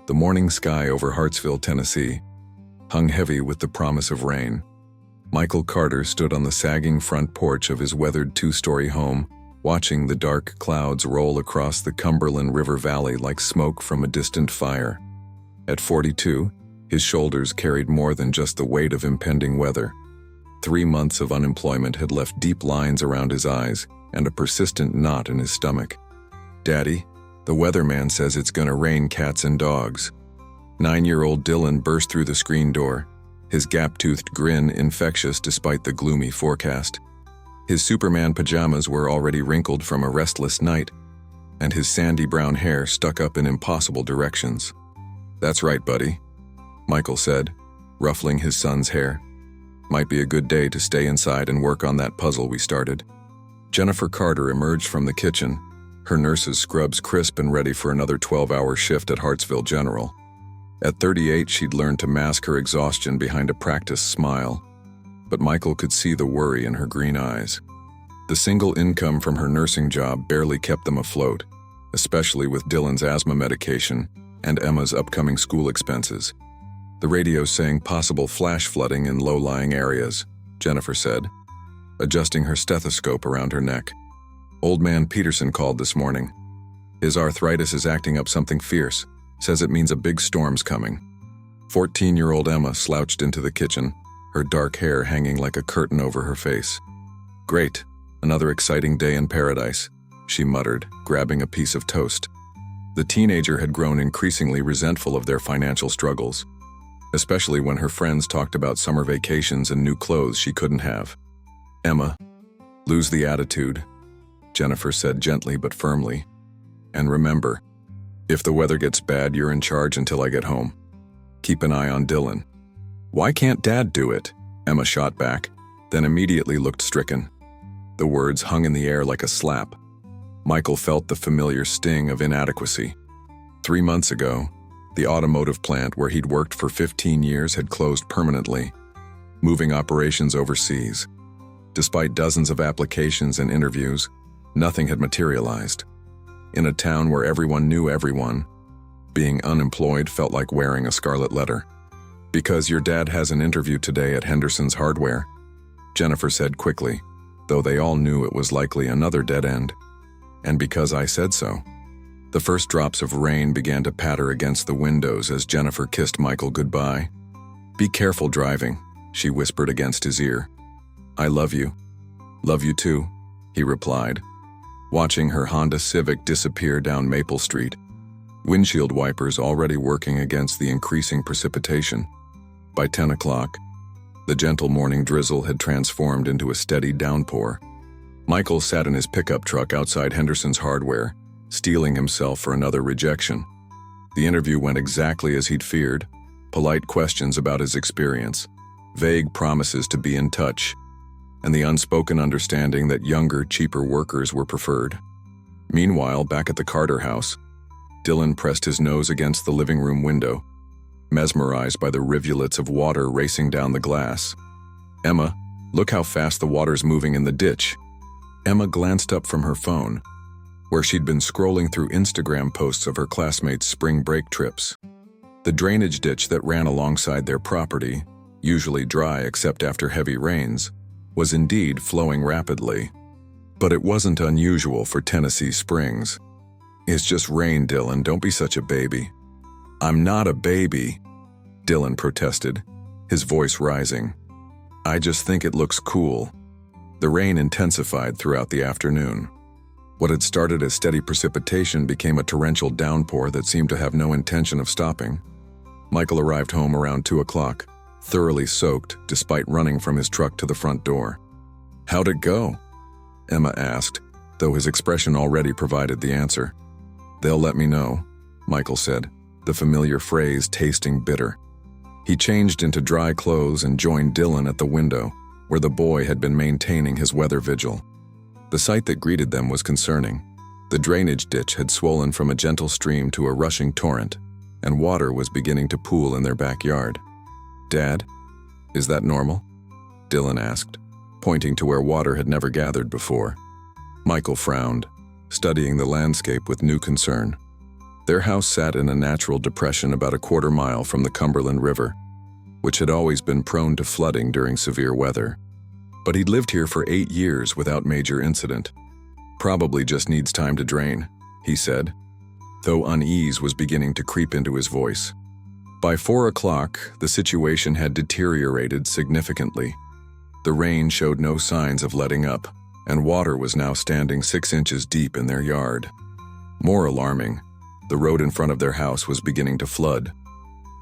The morning sky over Hartsville, Tennessee, hung heavy with the promise of rain. Michael Carter stood on the sagging front porch of his weathered two-story home, watching the dark clouds roll across the Cumberland River Valley like smoke from a distant fire. At 42, his shoulders carried more than just the weight of impending weather. 3 months of unemployment had left deep lines around his eyes and a persistent knot in his stomach. "Daddy, the weatherman says it's gonna rain cats and dogs." 9-year-old Dylan burst through the screen door, his gap-toothed grin infectious despite the gloomy forecast. His Superman pajamas were already wrinkled from a restless night, and his sandy brown hair stuck up in impossible directions. "That's right, buddy," Michael said, ruffling his son's hair. "Might be a good day to stay inside and work on that puzzle we started." Jennifer Carter emerged from the kitchen, her nurse's scrubs crisp and ready for another 12-hour shift at Hartsville General. At 38, she'd learned to mask her exhaustion behind a practiced smile, but Michael could see the worry in her green eyes. The single income from her nursing job barely kept them afloat, especially with Dylan's asthma medication and Emma's upcoming school expenses. "The radio's saying possible flash flooding in low-lying areas," Jennifer said, adjusting her stethoscope around her neck. "Old man Peterson called this morning. His arthritis is acting up something fierce. Says it means a big storm's coming." 14-year-old Emma slouched into the kitchen, her dark hair hanging like a curtain over her face. "Great, another exciting day in paradise," she muttered, grabbing a piece of toast. The teenager had grown increasingly resentful of their financial struggles, especially when her friends talked about summer vacations and new clothes she couldn't have. "Emma, lose the attitude," Jennifer said gently but firmly. "And remember, if the weather gets bad, you're in charge until I get home. Keep an eye on Dylan." "Why can't Dad do it?" Emma shot back, then immediately looked stricken. The words hung in the air like a slap. Michael felt the familiar sting of inadequacy. 3 months ago, the automotive plant where he'd worked for 15 years had closed permanently, moving operations overseas. Despite dozens of applications and interviews, nothing had materialized. In a town where everyone knew everyone, being unemployed felt like wearing a scarlet letter. "Because your dad has an interview today at Henderson's Hardware," Jennifer said quickly, though they all knew it was likely another dead end. "And because I said so." The first drops of rain began to patter against the windows as Jennifer kissed Michael goodbye. "Be careful driving," she whispered against his ear. "I love you." "Love you too," he replied, watching her Honda Civic disappear down Maple Street, windshield wipers already working against the increasing precipitation. By 10 o'clock, the gentle morning drizzle had transformed into a steady downpour. Michael sat in his pickup truck outside Henderson's Hardware, steeling himself for another rejection. The interview went exactly as he'd feared: polite questions about his experience, vague promises to be in touch, and the unspoken understanding that younger, cheaper workers were preferred. Meanwhile, back at the Carter house, Dylan pressed his nose against the living room window, mesmerized by the rivulets of water racing down the glass. "Emma, look how fast the water's moving in the ditch." Emma glanced up from her phone, where she'd been scrolling through Instagram posts of her classmates' spring break trips. The drainage ditch that ran alongside their property, usually dry except after heavy rains, was indeed flowing rapidly. But it wasn't unusual for Tennessee springs. "It's just rain, Dylan, don't be such a baby." "I'm not a baby," Dylan protested, his voice rising. "I just think it looks cool." The rain intensified throughout the afternoon. What had started as steady precipitation became a torrential downpour that seemed to have no intention of stopping. Michael arrived home around 2 o'clock, thoroughly soaked despite running from his truck to the front door. "How'd it go?" Emma asked, though his expression already provided the answer. "They'll let me know," Michael said, the familiar phrase tasting bitter. He changed into dry clothes and joined Dylan at the window, where the boy had been maintaining his weather vigil. The sight that greeted them was concerning. The drainage ditch had swollen from a gentle stream to a rushing torrent, and water was beginning to pool in their backyard. "Dad, is that normal?" Dylan asked, pointing to where water had never gathered before. Michael frowned, studying the landscape with new concern. Their house sat in a natural depression about a quarter-mile from the Cumberland River, which had always been prone to flooding during severe weather. But he'd lived here for 8 years without major incident. "Probably just needs time to drain," he said, though unease was beginning to creep into his voice. By 4 o'clock, the situation had deteriorated significantly. The rain showed no signs of letting up, and water was now standing 6 inches deep in their yard. More alarming, the road in front of their house was beginning to flood,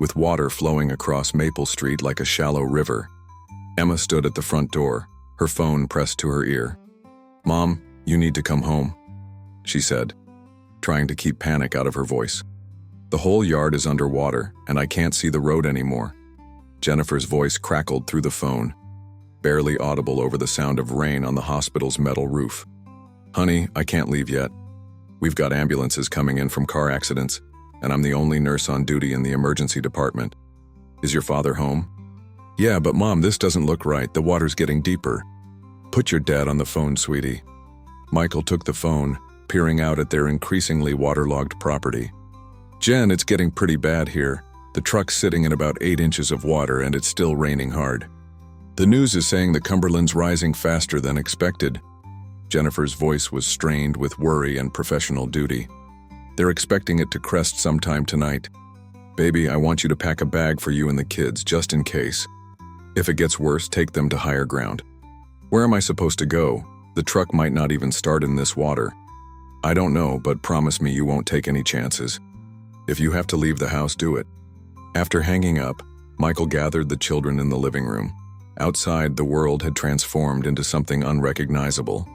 with water flowing across Maple Street like a shallow river. Emma stood at the front door, her phone pressed to her ear. "Mom, you need to come home," she said, trying to keep panic out of her voice. "The whole yard is underwater, and I can't see the road anymore." Jennifer's voice crackled through the phone, barely audible over the sound of rain on the hospital's metal roof. "Honey, I can't leave yet. We've got ambulances coming in from car accidents, and I'm the only nurse on duty in the emergency department. Is your father home?" "Yeah, but Mom, this doesn't look right. The water's getting deeper." "Put your dad on the phone, sweetie." Michael took the phone, peering out at their increasingly waterlogged property. "Jen, it's getting pretty bad here. The truck's sitting in about 8 inches of water and it's still raining hard. The news is saying the Cumberland's rising faster than expected." Jennifer's voice was strained with worry and professional duty. "They're expecting it to crest sometime tonight. Baby, I want you to pack a bag for you and the kids, just in case. If it gets worse, take them to higher ground." "Where am I supposed to go? The truck might not even start in this water." "I don't know, but promise me you won't take any chances. If you have to leave the house, do it." After hanging up, Michael gathered the children in the living room. Outside, the world had transformed into something unrecognizable.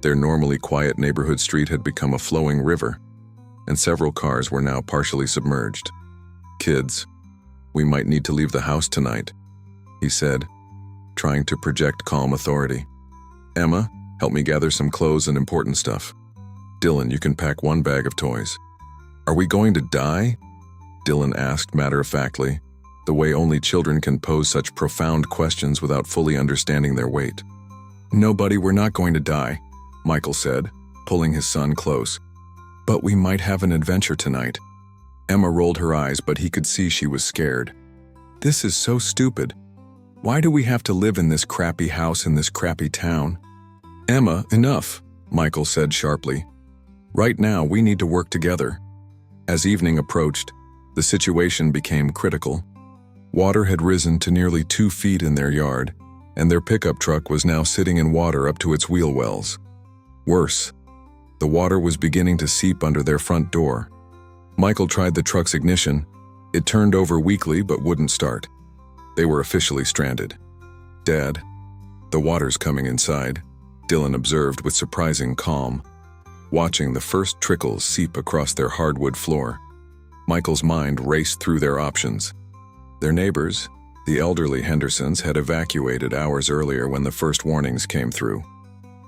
Their normally quiet neighborhood street had become a flowing river, and several cars were now partially submerged. "Kids, we might need to leave the house tonight," he said, trying to project calm authority. "Emma, help me gather some clothes and important stuff. Dylan, you can pack 1 bag of toys." "Are we going to die?" Dylan asked matter-of-factly, the way only children can pose such profound questions without fully understanding their weight. "No, buddy, we're not going to die," Michael said, pulling his son close. "But we might have an adventure tonight." Emma rolled her eyes, but he could see she was scared. "This is so stupid. Why do we have to live in this crappy house in this crappy town?" "Emma, enough," Michael said sharply. "Right now, we need to work together." As evening approached, the situation became critical. Water had risen to nearly 2 feet in their yard, and their pickup truck was now sitting in water up to its wheel wells. Worse, the water was beginning to seep under their front door. Michael tried the truck's ignition. It turned over weakly but wouldn't start. They were officially stranded. "Dad, the water's coming inside," Dylan observed with surprising calm, watching the first trickles seep across their hardwood floor. Michael's mind raced through their options. Their neighbors, the elderly Hendersons, had evacuated hours earlier when the first warnings came through.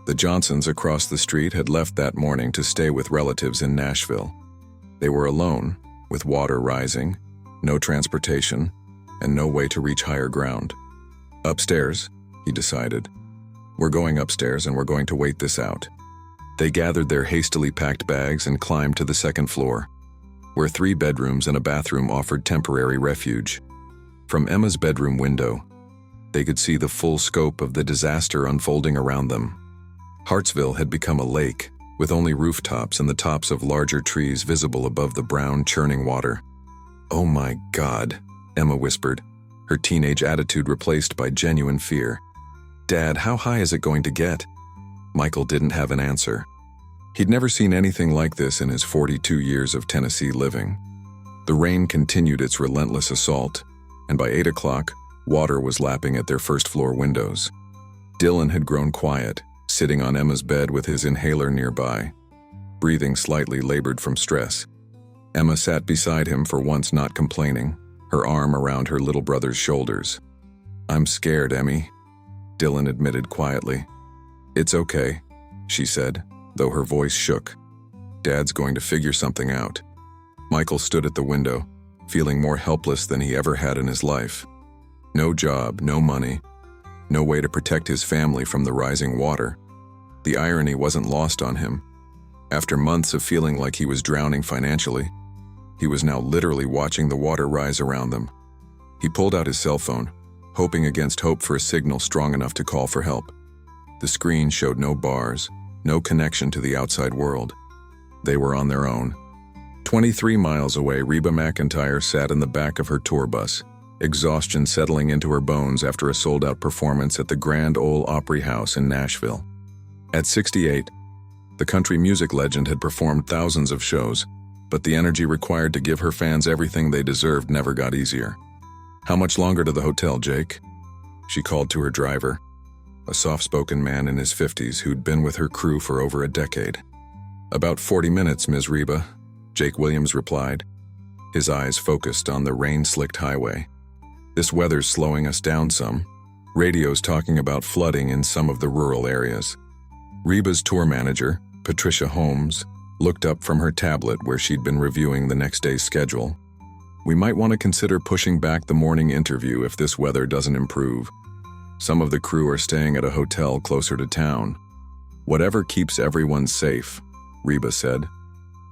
The Johnsons across the street had left that morning to stay with relatives in Nashville. They were alone, with water rising, no transportation, and no way to reach higher ground. "Upstairs," he decided. "We're going upstairs and we're going to wait this out." They gathered their hastily packed bags and climbed to the second floor, where 3 bedrooms and a bathroom offered temporary refuge. From Emma's bedroom window, they could see the full scope of the disaster unfolding around them. Hartsville had become a lake, with only rooftops and the tops of larger trees visible above the brown, churning water. "Oh my God," Emma whispered, her teenage attitude replaced by genuine fear. "Dad, how high is it going to get?" Michael didn't have an answer. He'd never seen anything like this in his 42 years of Tennessee living. The rain continued its relentless assault, and by 8 o'clock, water was lapping at their first-floor windows. Dylan had grown quiet, sitting on Emma's bed with his inhaler nearby, breathing slightly labored from stress. Emma sat beside him, for once not complaining, her arm around her little brother's shoulders. "I'm scared, Emmy," Dylan admitted quietly. "It's okay," she said, though her voice shook. "Dad's going to figure something out." Michael stood at the window, feeling more helpless than he ever had in his life. No job, no money, no way to protect his family from the rising water. The irony wasn't lost on him. After months of feeling like he was drowning financially, He was now literally watching the water rise around them. He pulled out his cell phone, hoping against hope for a signal strong enough to call for help. The screen showed no bars, no connection to the outside world. They were on their own. 23 miles away, Reba McEntire sat in the back of her tour bus, exhaustion settling into her bones after a sold-out performance at the Grand Ole Opry House in Nashville. At 68, the country music legend had performed thousands of shows, but the energy required to give her fans everything they deserved never got easier. "How much longer to the hotel, Jake?" She called to her driver, a soft-spoken man in his 50s who'd been with her crew for over a decade. "About 40 minutes, Ms. Reba," Jake Williams replied, his eyes focused on the rain-slicked highway. "This weather's slowing us down some. Radio's talking about flooding in some of the rural areas." Reba's tour manager, Patricia Holmes, looked up from her tablet where she'd been reviewing the next day's schedule. "We might want to consider pushing back the morning interview if this weather doesn't improve. Some of the crew are staying at a hotel closer to town. Whatever keeps everyone safe," Reba said,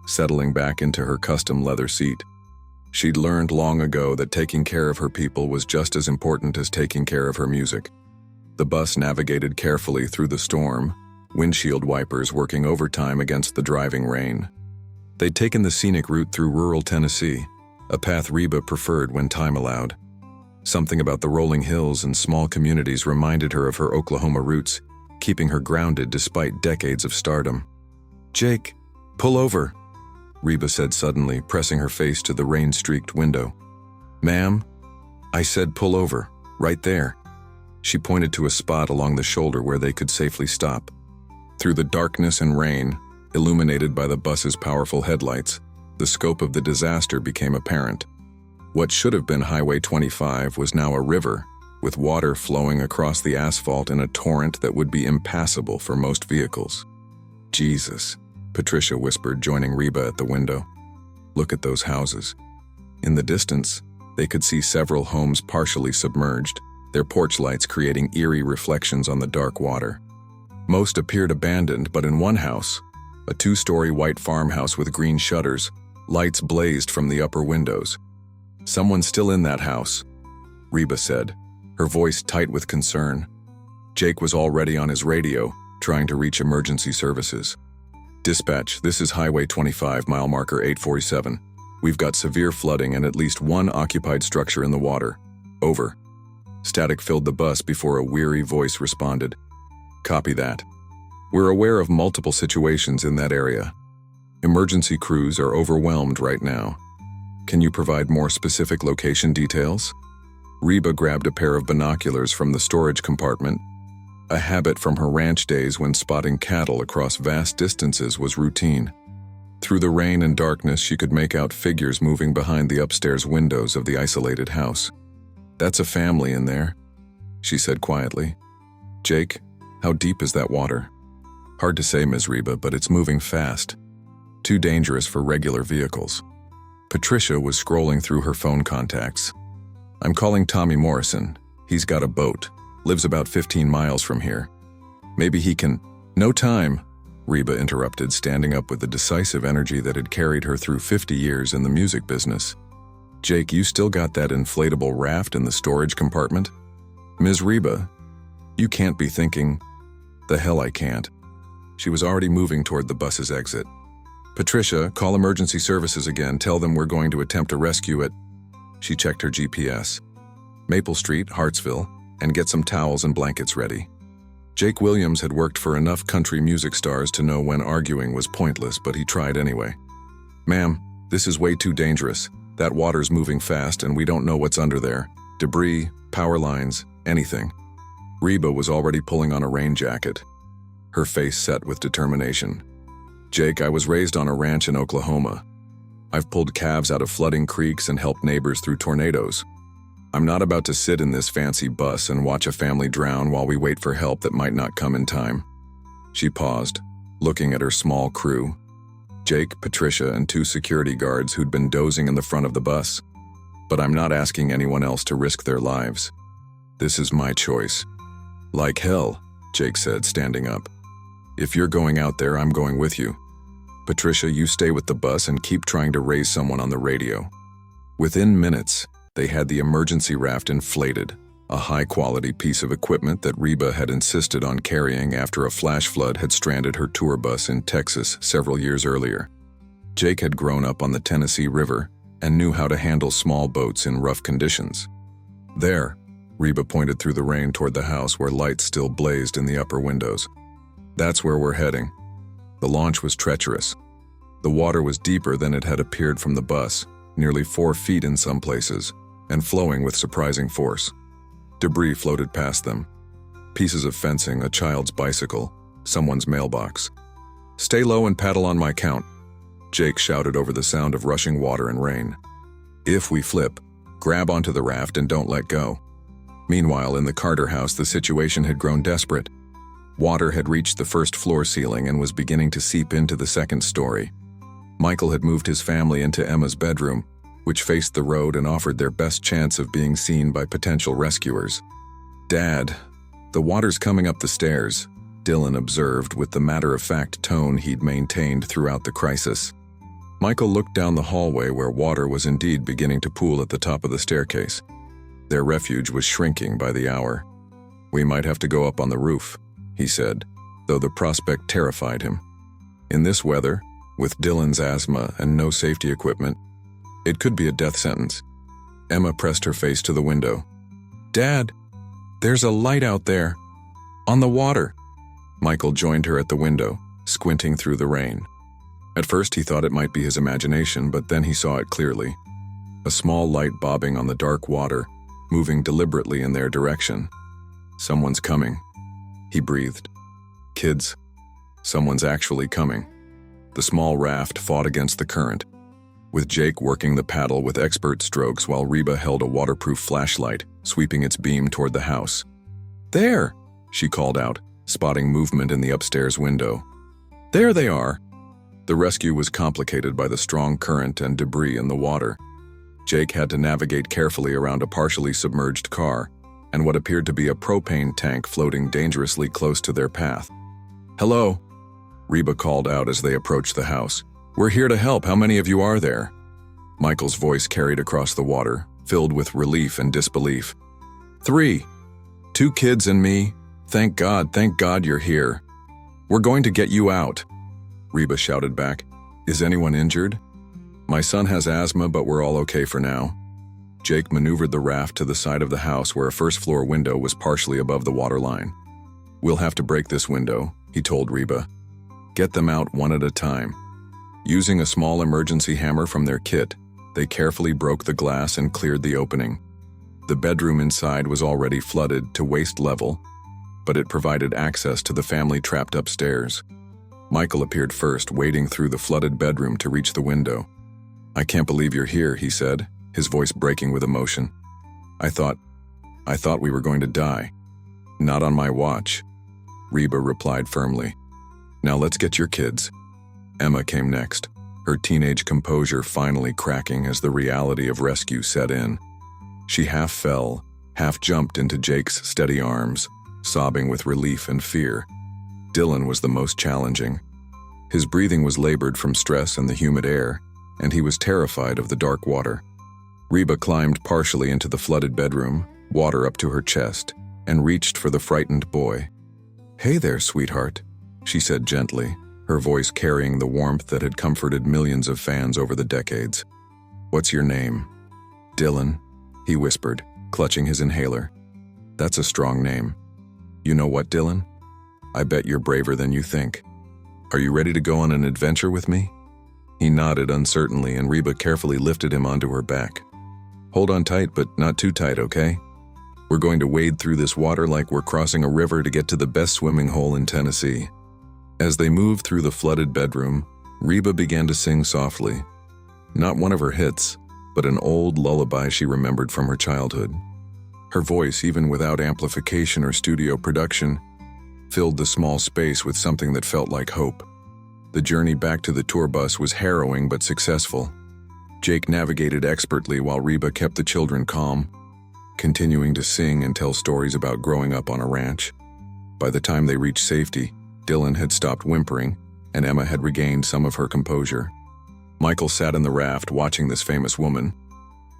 settling back into her custom leather seat. She'd learned long ago that taking care of her people was just as important as taking care of her music. The bus navigated carefully through the storm, windshield wipers working overtime against the driving rain. They'd taken the scenic route through rural Tennessee, a path Reba preferred when time allowed. Something about the rolling hills and small communities reminded her of her Oklahoma roots, keeping her grounded despite decades of stardom. "Jake, pull over," Reba said suddenly, pressing her face to the rain-streaked window. "Ma'am, I said pull over, right there." She pointed to a spot along the shoulder where they could safely stop. Through the darkness and rain, illuminated by the bus's powerful headlights, the scope of the disaster became apparent. What should have been Highway 25 was now a river, with water flowing across the asphalt in a torrent that would be impassable for most vehicles. "Jesus," Patricia whispered, joining Reba at the window. "Look at those houses." In the distance, they could see several homes partially submerged, their porch lights creating eerie reflections on the dark water. Most appeared abandoned, but in one house, a 2-story white farmhouse with green shutters, lights blazed from the upper windows. "Someone's still in that house," Reba said, her voice tight with concern. Jake was already on his radio, trying to reach emergency services. "Dispatch, this is Highway 25, mile marker 847. We've got severe flooding and at least one occupied structure in the water. Over." Static filled the bus before a weary voice responded. "Copy that. We're aware of multiple situations in that area. Emergency crews are overwhelmed right now. Can you provide more specific location details?" Reba grabbed a pair of binoculars from the storage compartment, a habit from her ranch days when spotting cattle across vast distances was routine. Through the rain and darkness, she could make out figures moving behind the upstairs windows of the isolated house. "That's a family in there," she said quietly. "Jake, how deep is that water?" "Hard to say, Ms. Reba, but it's moving fast. Too dangerous for regular vehicles." Patricia was scrolling through her phone contacts. "I'm calling Tommy Morrison. He's got a boat. Lives about 15 miles from here. Maybe he can—" "No time," Reba interrupted, standing up with the decisive energy that had carried her through 50 years in the music business. "Jake, you still got that inflatable raft in the storage compartment?" "Ms. Reba, you can't be thinking—" "The hell I can't." She was already moving toward the bus's exit. "Patricia, call emergency services again. Tell them we're going to attempt a rescue at—" She checked her GPS. "Maple Street, Hartsville, and get some towels and blankets ready." Jake Williams had worked for enough country music stars to know when arguing was pointless, but he tried anyway. "Ma'am, this is way too dangerous. That water's moving fast and we don't know what's under there. Debris, power lines, anything." Reba was already pulling on a rain jacket, her face set with determination. "Jake, I was raised on a ranch in Oklahoma. I've pulled calves out of flooding creeks and helped neighbors through tornadoes. I'm not about to sit in this fancy bus and watch a family drown while we wait for help that might not come in time." She paused, looking at her small crew. Jake, Patricia, and 2 security guards who'd been dozing in the front of the bus. "But I'm not asking anyone else to risk their lives. This is my choice." "Like hell," Jake said, standing up. "If you're going out there, I'm going with you." "Patricia, you stay with the bus and keep trying to raise someone on the radio." Within minutes, they had the emergency raft inflated, a high-quality piece of equipment that Reba had insisted on carrying after a flash flood had stranded her tour bus in Texas several years earlier. Jake had grown up on the Tennessee River and knew how to handle small boats in rough conditions. "There," Reba pointed through the rain toward the house where lights still blazed in the upper windows. "That's where we're heading." The launch was treacherous. The water was deeper than it had appeared from the bus, nearly 4 feet in some places, and flowing with surprising force. Debris floated past them. Pieces of fencing, a child's bicycle, someone's mailbox. "Stay low and paddle on my count," Jake shouted over the sound of rushing water and rain. "If we flip, grab onto the raft and don't let go." Meanwhile, in the Carter house, the situation had grown desperate. Water had reached the first floor ceiling and was beginning to seep into the second story. Michael had moved his family into Emma's bedroom, which faced the road and offered their best chance of being seen by potential rescuers. "Dad, the water's coming up the stairs," Dylan observed with the matter-of-fact tone he'd maintained throughout the crisis. Michael looked down the hallway where water was indeed beginning to pool at the top of the staircase. Their refuge was shrinking by the hour. "We might have to go up on the roof," he said, though the prospect terrified him. In this weather, with Dylan's asthma and no safety equipment, it could be a death sentence. Emma pressed her face to the window. "Dad, there's a light out there. On the water." Michael joined her at the window, squinting through the rain. At first he thought it might be his imagination, but then he saw it clearly. A small light bobbing on the dark water, moving deliberately in their direction. "Someone's coming," he breathed. "Kids, someone's actually coming." The small raft fought against the current, with Jake working the paddle with expert strokes while Reba held a waterproof flashlight, sweeping its beam toward the house. "There!" she called out, spotting movement in the upstairs window. "There they are!" The rescue was complicated by the strong current and debris in the water. Jake had to navigate carefully around a partially submerged car and what appeared to be a propane tank floating dangerously close to their path. "Hello," Reba called out as they approached the house. "We're here to help. How many of you are there?" Michael's voice carried across the water, filled with relief and disbelief. "3. 2 kids and me. Thank God you're here. We're going to get you out," Reba shouted back. "Is anyone injured?" "My son has asthma, but we're all okay for now." Jake maneuvered the raft to the side of the house where a first-floor window was partially above the waterline. "We'll have to break this window," he told Reba. "Get them out one at a time." Using a small emergency hammer from their kit, they carefully broke the glass and cleared the opening. The bedroom inside was already flooded to waist level, but it provided access to the family trapped upstairs. Michael appeared first, wading through the flooded bedroom to reach the window. "I can't believe you're here," he said, his voice breaking with emotion. I thought we were going to die." "Not on my watch," Reba replied firmly. "Now let's get your kids." Emma came next, her teenage composure finally cracking as the reality of rescue set in. She half fell, half jumped into Jake's steady arms, sobbing with relief and fear. Dylan was the most challenging. His breathing was labored from stress and the humid air, and he was terrified of the dark water. Reba climbed partially into the flooded bedroom, water up to her chest, and reached for the frightened boy. "Hey there, sweetheart," she said gently, her voice carrying the warmth that had comforted millions of fans over the decades. "What's your name?" "Dylan," he whispered, clutching his inhaler. "That's a strong name. You know what, Dylan? I bet you're braver than you think. Are you ready to go on an adventure with me?" He nodded uncertainly, and Reba carefully lifted him onto her back. "Hold on tight, but not too tight, okay? We're going to wade through this water like we're crossing a river to get to the best swimming hole in Tennessee." As they moved through the flooded bedroom, Reba began to sing softly. Not one of her hits, but an old lullaby she remembered from her childhood. Her voice, even without amplification or studio production, filled the small space with something that felt like hope. The journey back to the tour bus was harrowing but successful. Jake navigated expertly while Reba kept the children calm, continuing to sing and tell stories about growing up on a ranch. By the time they reached safety, Dylan had stopped whimpering, and Emma had regained some of her composure. Michael sat in the raft watching this famous woman,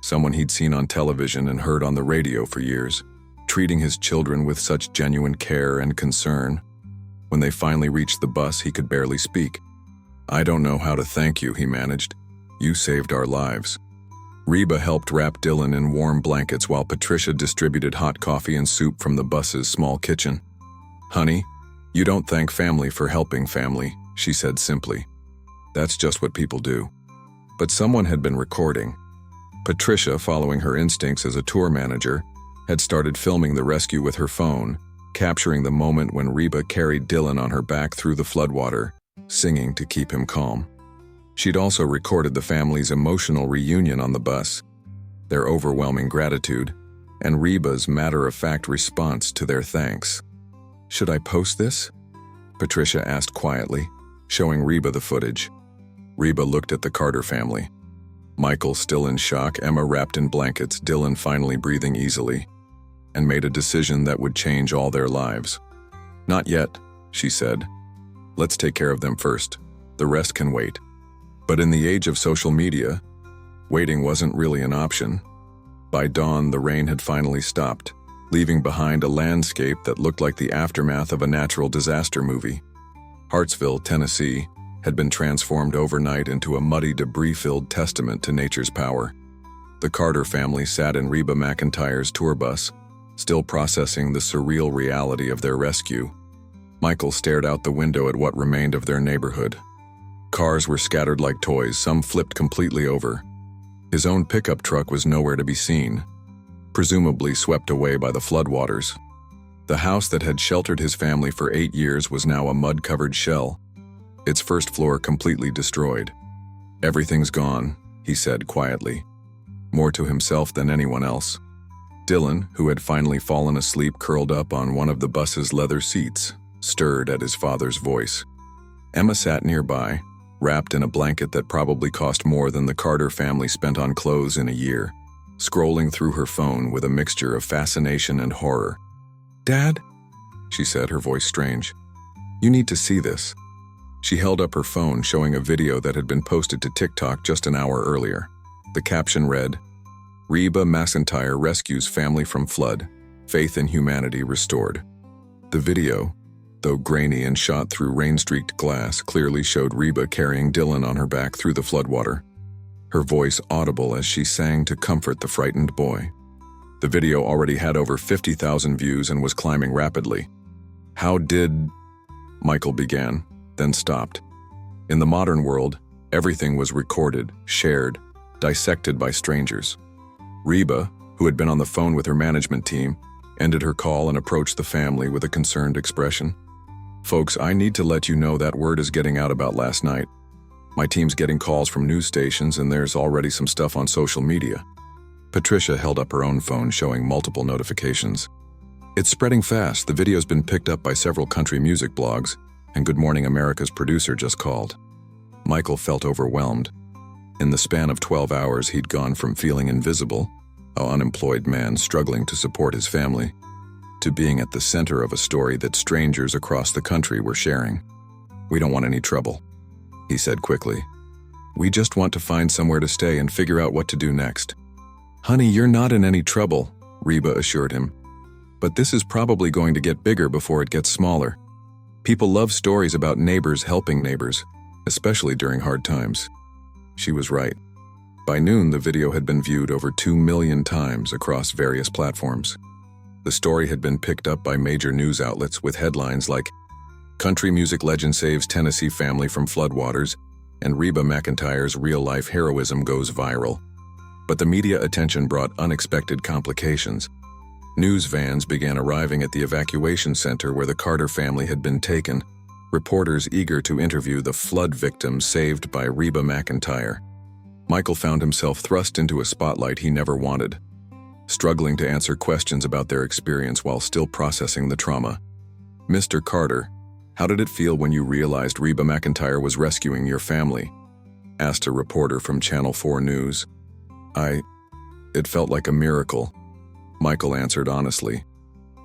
someone he'd seen on television and heard on the radio for years, treating his children with such genuine care and concern. When they finally reached the bus, he could barely speak. "I don't know how to thank you," he managed. "You saved our lives." Reba helped wrap Dylan in warm blankets while Patricia distributed hot coffee and soup from the bus's small kitchen. "Honey, you don't thank family for helping family," she said simply. "That's just what people do." But someone had been recording. Patricia, following her instincts as a tour manager, had started filming the rescue with her phone, capturing the moment when Reba carried Dylan on her back through the floodwater, singing to keep him calm. She'd also recorded the family's emotional reunion on the bus, their overwhelming gratitude, and Reba's matter-of-fact response to their thanks. "Should I post this?" Patricia asked quietly, showing Reba the footage. Reba looked at the Carter family. Michael still in shock, Emma wrapped in blankets, Dylan finally breathing easily, and made a decision that would change all their lives. "Not yet," she said. "Let's take care of them first. The rest can wait." But in the age of social media, waiting wasn't really an option. By dawn, the rain had finally stopped, leaving behind a landscape that looked like the aftermath of a natural disaster movie. Hartsville, Tennessee, had been transformed overnight into a muddy, debris-filled testament to nature's power. The Carter family sat in Reba McEntire's tour bus, still processing the surreal reality of their rescue. Michael stared out the window at what remained of their neighborhood. Cars were scattered like toys, some flipped completely over. His own pickup truck was nowhere to be seen, presumably swept away by the floodwaters. The house that had sheltered his family for 8 years was now a mud-covered shell, its first floor completely destroyed. "Everything's gone," he said quietly, more to himself than anyone else. Dylan, who had finally fallen asleep curled up on one of the bus's leather seats, stirred at his father's voice. Emma sat nearby, wrapped in a blanket that probably cost more than the Carter family spent on clothes in a year, scrolling through her phone with a mixture of fascination and horror. "Dad," she said, her voice strange. "You need to see this." She held up her phone, showing a video that had been posted to TikTok just an hour earlier. The caption read, "Reba McEntire rescues family from flood, faith in humanity restored." The video, though grainy and shot through rain-streaked glass, clearly showed Reba carrying Dylan on her back through the floodwater, her voice audible as she sang to comfort the frightened boy. The video already had over 50,000 views and was climbing rapidly. "How did—" Michael began, then stopped. In the modern world, everything was recorded, shared, dissected by strangers. Reba, who had been on the phone with her management team, ended her call and approached the family with a concerned expression. "Folks, I need to let you know that word is getting out about last night. My team's getting calls from news stations and there's already some stuff on social media." Patricia held up her own phone, showing multiple notifications. "It's spreading fast. The video's been picked up by several country music blogs, and Good Morning America's producer just called." Michael felt overwhelmed. In the span of 12 hours, he'd gone from feeling invisible, an unemployed man struggling to support his family, to being at the center of a story that strangers across the country were sharing. "We don't want any trouble," he said quickly. "We just want to find somewhere to stay and figure out what to do next." "Honey, you're not in any trouble," Reba assured him. "But this is probably going to get bigger before it gets smaller. People love stories about neighbors helping neighbors, especially during hard times." She was right. By noon, the video had been viewed over 2 million times across various platforms. The story had been picked up by major news outlets with headlines like, "Country music legend saves Tennessee family from floodwaters," and "Reba McEntire's real-life heroism goes viral." But the media attention brought unexpected complications. News vans began arriving at the evacuation center where the Carter family had been taken, reporters eager to interview the flood victims saved by Reba McEntire. Michael found himself thrust into a spotlight he never wanted, struggling to answer questions about their experience while still processing the trauma. "Mr. Carter, how did it feel when you realized Reba McEntire was rescuing your family?" asked a reporter from Channel 4 News. It felt like a miracle," Michael answered honestly.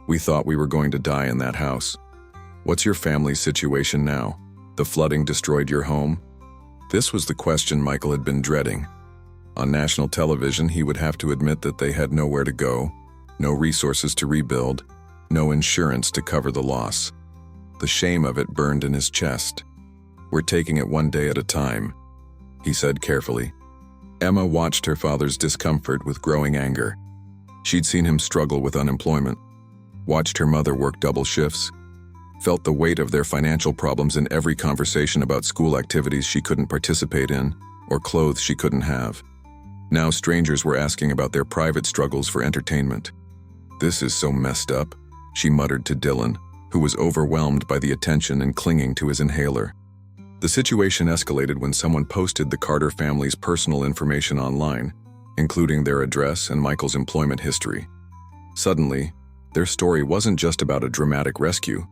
"We thought we were going to die in that house." "What's your family's situation now?" The flooding destroyed your home? This was the question Michael had been dreading. On national television, he would have to admit that they had nowhere to go, no resources to rebuild, no insurance to cover the loss. The shame of it burned in his chest. "We're taking it one day at a time," he said carefully. Emma watched her father's discomfort with growing anger. She'd seen him struggle with unemployment, watched her mother work double shifts, felt the weight of their financial problems in every conversation about school activities she couldn't participate in or clothes she couldn't have. Now strangers were asking about their private struggles for entertainment. "This is so messed up," she muttered to Dylan, who was overwhelmed by the attention and clinging to his inhaler. The situation escalated when someone posted the Carter family's personal information online, including their address and Michael's employment history. Suddenly, their story wasn't just about a dramatic rescue.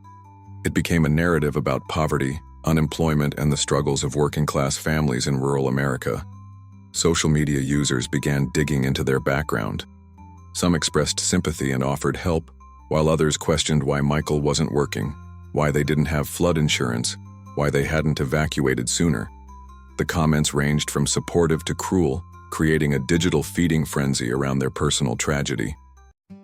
It became a narrative about poverty, unemployment, and the struggles of working-class families in rural America. Social media users began digging into their background. Some expressed sympathy and offered help, while others questioned why Michael wasn't working, why they didn't have flood insurance, why they hadn't evacuated sooner. The comments ranged from supportive to cruel, creating a digital feeding frenzy around their personal tragedy.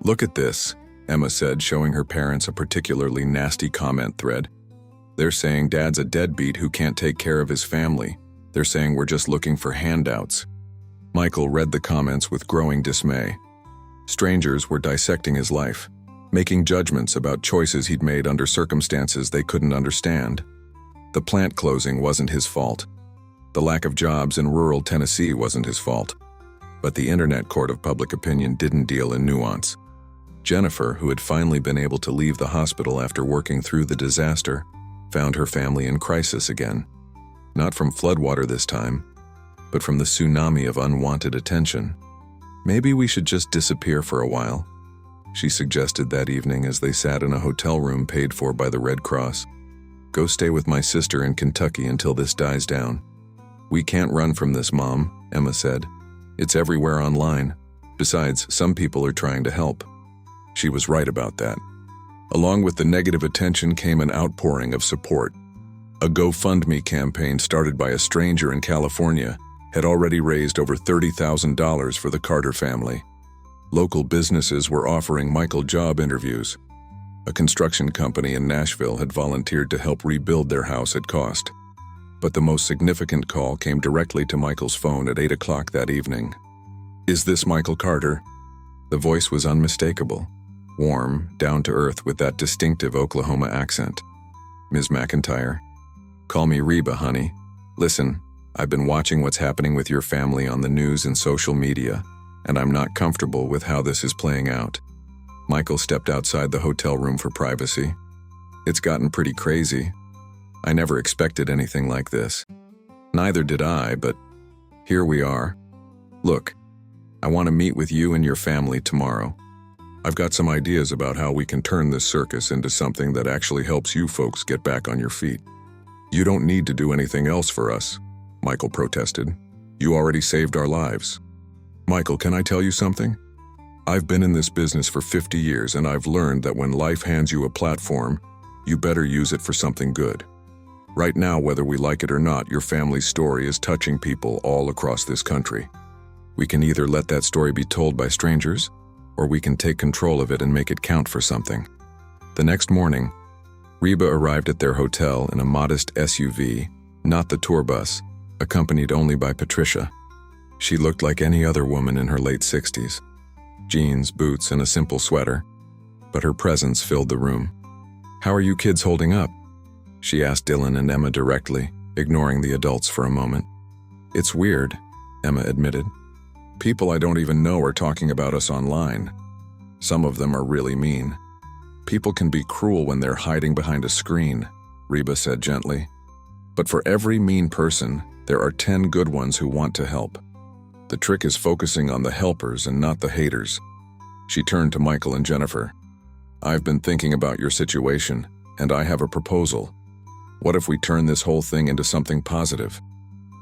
"Look at this," Emma said, showing her parents a particularly nasty comment thread. "They're saying Dad's a deadbeat who can't take care of his family. They're saying we're just looking for handouts." Michael read the comments with growing dismay. Strangers were dissecting his life, making judgments about choices he'd made under circumstances they couldn't understand. The plant closing wasn't his fault. The lack of jobs in rural Tennessee wasn't his fault. But the internet court of public opinion didn't deal in nuance. Jennifer, who had finally been able to leave the hospital after working through the disaster, found her family in crisis again. Not from floodwater this time, but from the tsunami of unwanted attention. "Maybe we should just disappear for a while," she suggested that evening as they sat in a hotel room paid for by the Red Cross. "Go stay with my sister in Kentucky until this dies down." "We can't run from this, Mom," Emma said. "It's everywhere online. Besides, some people are trying to help." She was right about that. Along with the negative attention came an outpouring of support. A GoFundMe campaign started by a stranger in California had already raised over $30,000 for the Carter family. Local businesses were offering Michael job interviews. A construction company in Nashville had volunteered to help rebuild their house at cost. But the most significant call came directly to Michael's phone at 8 o'clock that evening. "Is this Michael Carter?" The voice was unmistakable, warm, down to earth with that distinctive Oklahoma accent. "Ms. McEntire, call me Reba, honey. Listen, I've been watching what's happening with your family on the news and social media, and I'm not comfortable with how this is playing out." Michael stepped outside the hotel room for privacy. "It's gotten pretty crazy. I never expected anything like this." "Neither did I, but here we are. Look, I want to meet with you and your family tomorrow. I've got some ideas about how we can turn this circus into something that actually helps you folks get back on your feet." "You don't need to do anything else for us," Michael protested. "You already saved our lives." "Michael, can I tell you something? I've been in this business for 50 years and I've learned that when life hands you a platform, you better use it for something good. Right now, whether we like it or not, your family's story is touching people all across this country. We can either let that story be told by strangers, or we can take control of it and make it count for something." The next morning, Reba arrived at their hotel in a modest SUV, not the tour bus, accompanied only by Patricia. She looked like any other woman in her late 60s. Jeans, boots, and a simple sweater, but her presence filled the room. "How are you kids holding up?" she asked Dylan and Emma directly, ignoring the adults for a moment. "It's weird," Emma admitted. "People I don't even know are talking about us online. Some of them are really mean. People can be cruel when they're hiding behind a screen," Reba said gently. "But for every mean person, there are 10 good ones who want to help. The trick is focusing on the helpers and not the haters." She turned to Michael and Jennifer. "I've been thinking about your situation, and I have a proposal. What if we turn this whole thing into something positive?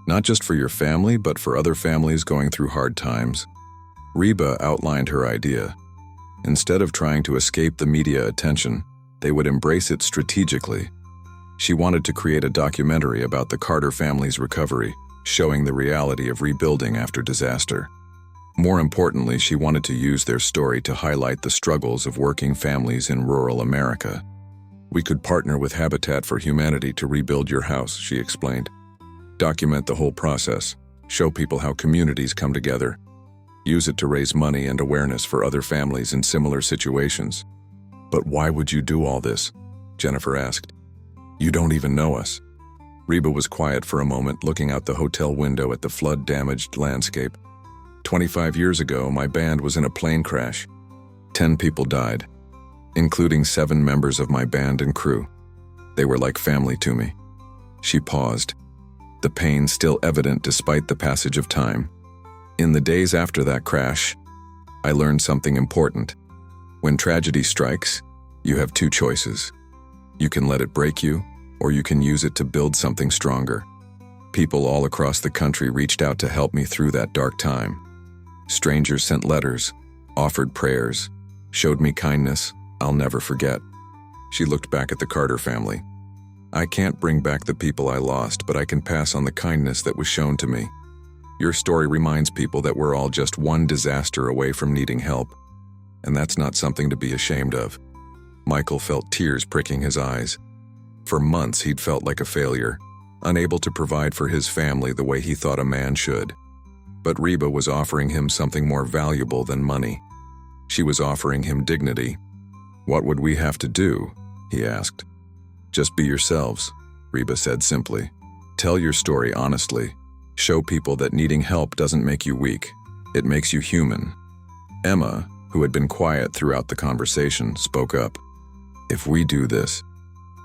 Not just for your family, but for other families going through hard times." Reba outlined her idea. Instead of trying to escape the media attention, they would embrace it strategically. She wanted to create a documentary about the Carter family's recovery, showing the reality of rebuilding after disaster. More importantly, she wanted to use their story to highlight the struggles of working families in rural America. "We could partner with Habitat for Humanity to rebuild your house," she explained. "Document the whole process, show people how communities come together. Use it to raise money and awareness for other families in similar situations." "But why would you do all this?" Jennifer asked. "You don't even know us." Reba was quiet for a moment, looking out the hotel window at the flood-damaged landscape. 25 years ago, my band was in a plane crash. 10 people died, including 7 members of my band and crew. They were like family to me." She paused, the pain still evident despite the passage of time. "In the days after that crash, I learned something important. When tragedy strikes, you have 2 choices. You can let it break you, or you can use it to build something stronger. People all across the country reached out to help me through that dark time. Strangers sent letters, offered prayers, showed me kindness I'll never forget." She looked back at the Carter family. "I can't bring back the people I lost, but I can pass on the kindness that was shown to me. Your story reminds people that we're all just one disaster away from needing help, and that's not something to be ashamed of." Michael felt tears pricking his eyes. For months he'd felt like a failure, unable to provide for his family the way he thought a man should. But Reba was offering him something more valuable than money. She was offering him dignity. "What would we have to do?" he asked. "Just be yourselves," Reba said simply. "Tell your story honestly. Show people that needing help doesn't make you weak. It makes you human." Emma, who had been quiet throughout the conversation, spoke up. "If we do this,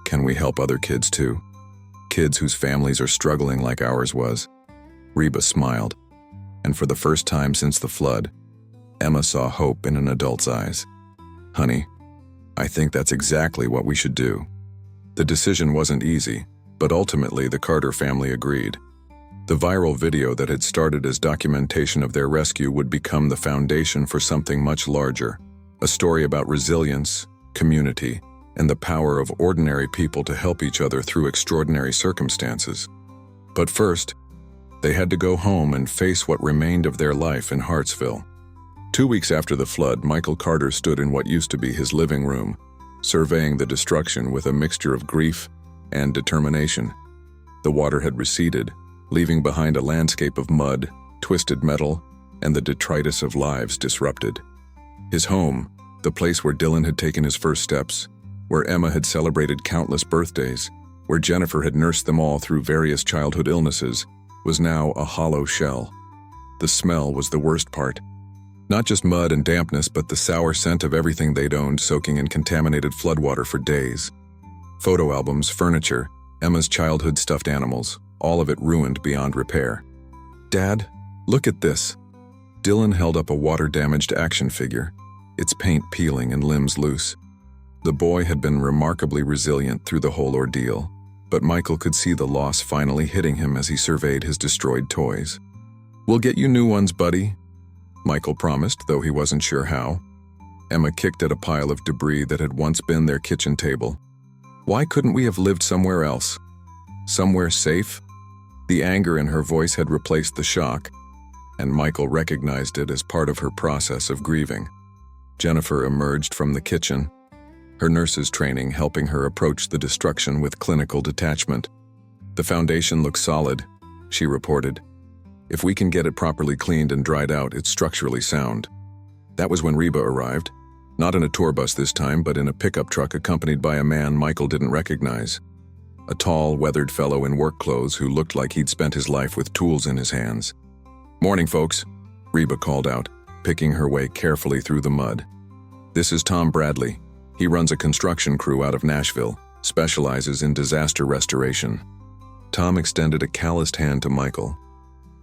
can we help other kids too? Kids whose families are struggling like ours was." Reba smiled, and for the first time since the flood, Emma saw hope in an adult's eyes. "Honey, I think that's exactly what we should do." The decision wasn't easy, but ultimately the Carter family agreed. The viral video that had started as documentation of their rescue would become the foundation for something much larger, a story about resilience, community, and the power of ordinary people to help each other through extraordinary circumstances. But first, they had to go home and face what remained of their life in Hartsville. 2 weeks after the flood, Michael Carter stood in what used to be his living room, surveying the destruction with a mixture of grief and determination. The water had receded, leaving behind a landscape of mud, twisted metal, and the detritus of lives disrupted. His home, the place where Dylan had taken his first steps, where Emma had celebrated countless birthdays, where Jennifer had nursed them all through various childhood illnesses, was now a hollow shell. The smell was the worst part. Not just mud and dampness, but the sour scent of everything they'd owned soaking in contaminated floodwater for days. Photo albums, furniture, Emma's childhood stuffed animals, all of it ruined beyond repair. "Dad, look at this." Dylan held up a water-damaged action figure, its paint peeling and limbs loose. The boy had been remarkably resilient through the whole ordeal, but Michael could see the loss finally hitting him as he surveyed his destroyed toys. "We'll get you new ones, buddy," Michael promised, though he wasn't sure how. Emma kicked at a pile of debris that had once been their kitchen table. "Why couldn't we have lived somewhere else? Somewhere safe?" The anger in her voice had replaced the shock, and Michael recognized it as part of her process of grieving. Jennifer emerged from the kitchen, her nurse's training helping her approach the destruction with clinical detachment. "The foundation looks solid," she reported. "If we can get it properly cleaned and dried out, it's structurally sound." That was when Reba arrived, not in a tour bus this time, but in a pickup truck accompanied by a man Michael didn't recognize. A tall, weathered fellow in work clothes who looked like he'd spent his life with tools in his hands. "Morning, folks," Reba called out, picking her way carefully through the mud. "This is Tom Bradley. He runs a construction crew out of Nashville, specializes in disaster restoration." Tom extended a calloused hand to Michael.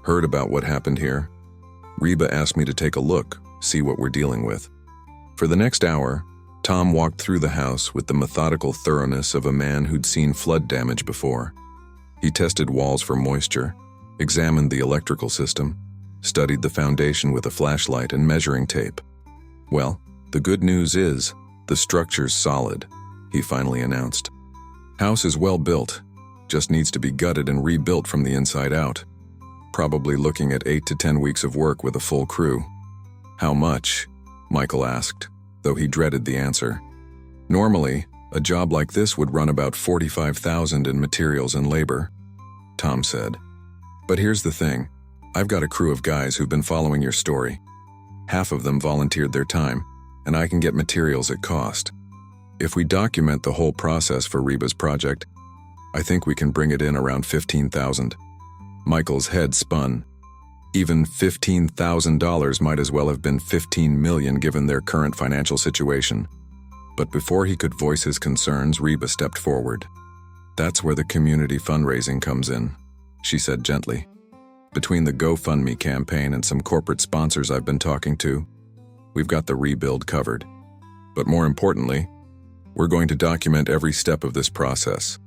"Heard about what happened here? Reba asked me to take a look, see what we're dealing with." For the next hour, Tom walked through the house with the methodical thoroughness of a man who'd seen flood damage before. He tested walls for moisture, examined the electrical system, studied the foundation with a flashlight and measuring tape. "Well, the good news is, the structure's solid," he finally announced. House is well built, just needs to be gutted and rebuilt from the inside out. Probably looking at 8 to 10 weeks of work with a full crew. How much? Michael asked, though he dreaded the answer. Normally, a job like this would run about $45,000 in materials and labor, Tom said. But here's the thing, I've got a crew of guys who've been following your story. Half of them volunteered their time, and I can get materials at cost. If we document the whole process for Reba's project, I think we can bring it in around $15,000. Michael's head spun. Even $15,000 might as well have been $15 million given their current financial situation. But before he could voice his concerns, Reba stepped forward. That's where the community fundraising comes in, she said gently. Between the GoFundMe campaign and some corporate sponsors I've been talking to, we've got the rebuild covered. But more importantly, we're going to document every step of this process.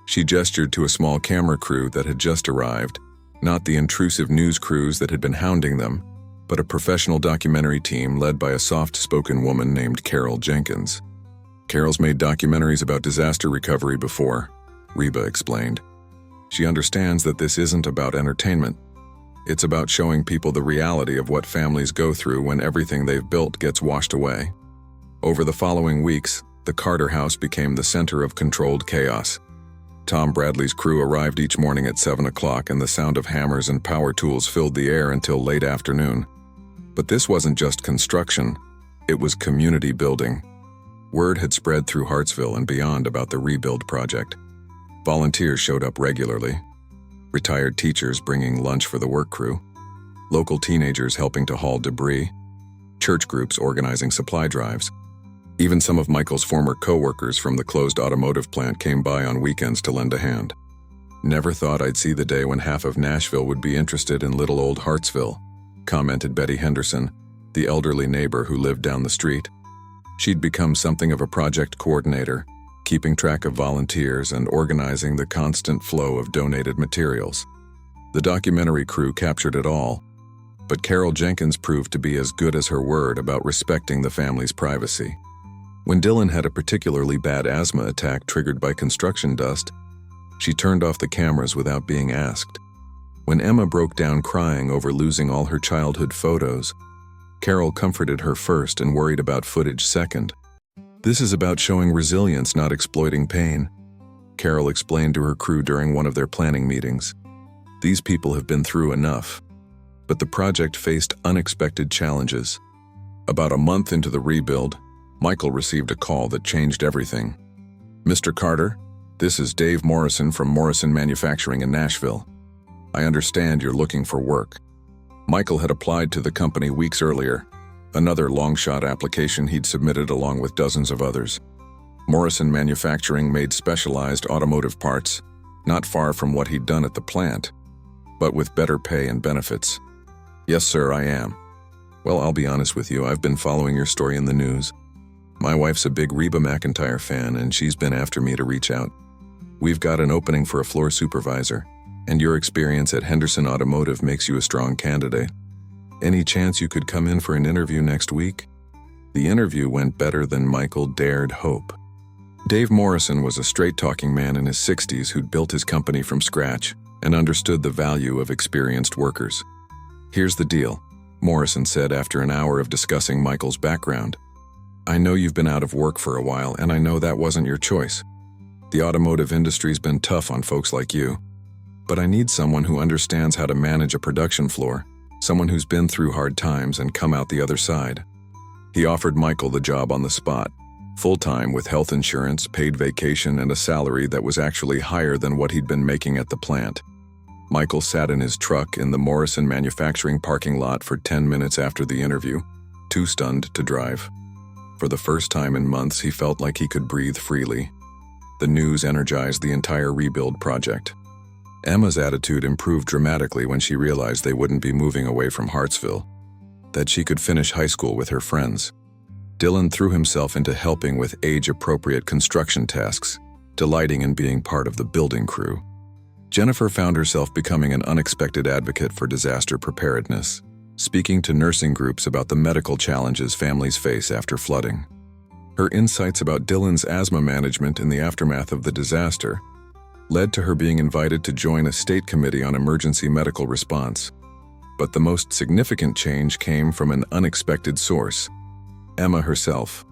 She gestured to a small camera crew that had just arrived, not the intrusive news crews that had been hounding them, but a professional documentary team led by a soft-spoken woman named Carol Jenkins. Carol's made documentaries about disaster recovery before, Reba explained. She understands that this isn't about entertainment. It's about showing people the reality of what families go through when everything they've built gets washed away. Over the following weeks, the Carter house became the center of controlled chaos. Tom Bradley's crew arrived each morning at 7 o'clock and the sound of hammers and power tools filled the air until late afternoon. But this wasn't just construction, it was community building. Word had spread through Hartsville and beyond about the rebuild project. Volunteers showed up regularly. Retired teachers bringing lunch for the work crew. Local teenagers helping to haul debris. Church groups organizing supply drives. Even some of Michael's former co-workers from the closed automotive plant came by on weekends to lend a hand. Never thought I'd see the day when half of Nashville would be interested in little old Hartsville, commented Betty Henderson, the elderly neighbor who lived down the street. She'd become something of a project coordinator, keeping track of volunteers and organizing the constant flow of donated materials. The documentary crew captured it all, but Carol Jenkins proved to be as good as her word about respecting the family's privacy. When Dylan had a particularly bad asthma attack triggered by construction dust, she turned off the cameras without being asked. When Emma broke down crying over losing all her childhood photos, Carol comforted her first and worried about footage second. This is about showing resilience, not exploiting pain, Carol explained to her crew during one of their planning meetings. These people have been through enough. But the project faced unexpected challenges. About a month into the rebuild, Michael received a call that changed everything. "Mr. Carter, this is Dave Morrison from Morrison Manufacturing in Nashville. I understand you're looking for work." Michael had applied to the company weeks earlier, another long-shot application he'd submitted along with dozens of others. Morrison Manufacturing made specialized automotive parts, not far from what he'd done at the plant, but with better pay and benefits. "Yes, sir, I am." "Well, I'll be honest with you, I've been following your story in the news. My wife's a big Reba McEntire fan and she's been after me to reach out. We've got an opening for a floor supervisor, and your experience at Henderson Automotive makes you a strong candidate. Any chance you could come in for an interview next week?" The interview went better than Michael dared hope. Dave Morrison was a straight-talking man in his 60s who'd built his company from scratch and understood the value of experienced workers. "Here's the deal," Morrison said after an hour of discussing Michael's background. "I know you've been out of work for a while, and I know that wasn't your choice. The automotive industry's been tough on folks like you. But I need someone who understands how to manage a production floor, someone who's been through hard times and come out the other side." He offered Michael the job on the spot, full-time with health insurance, paid vacation, and a salary that was actually higher than what he'd been making at the plant. Michael sat in his truck in the Morrison Manufacturing parking lot for 10 minutes after the interview, too stunned to drive. For the first time in months, he felt like he could breathe freely. The news energized the entire rebuild project. Emma's attitude improved dramatically when she realized they wouldn't be moving away from Hartsville, that she could finish high school with her friends. Dylan threw himself into helping with age-appropriate construction tasks, delighting in being part of the building crew. Jennifer found herself becoming an unexpected advocate for disaster preparedness, speaking to nursing groups about the medical challenges families face after flooding. Her insights about Dylan's asthma management in the aftermath of the disaster led to her being invited to join a state committee on emergency medical response. But the most significant change came from an unexpected source: Emma herself.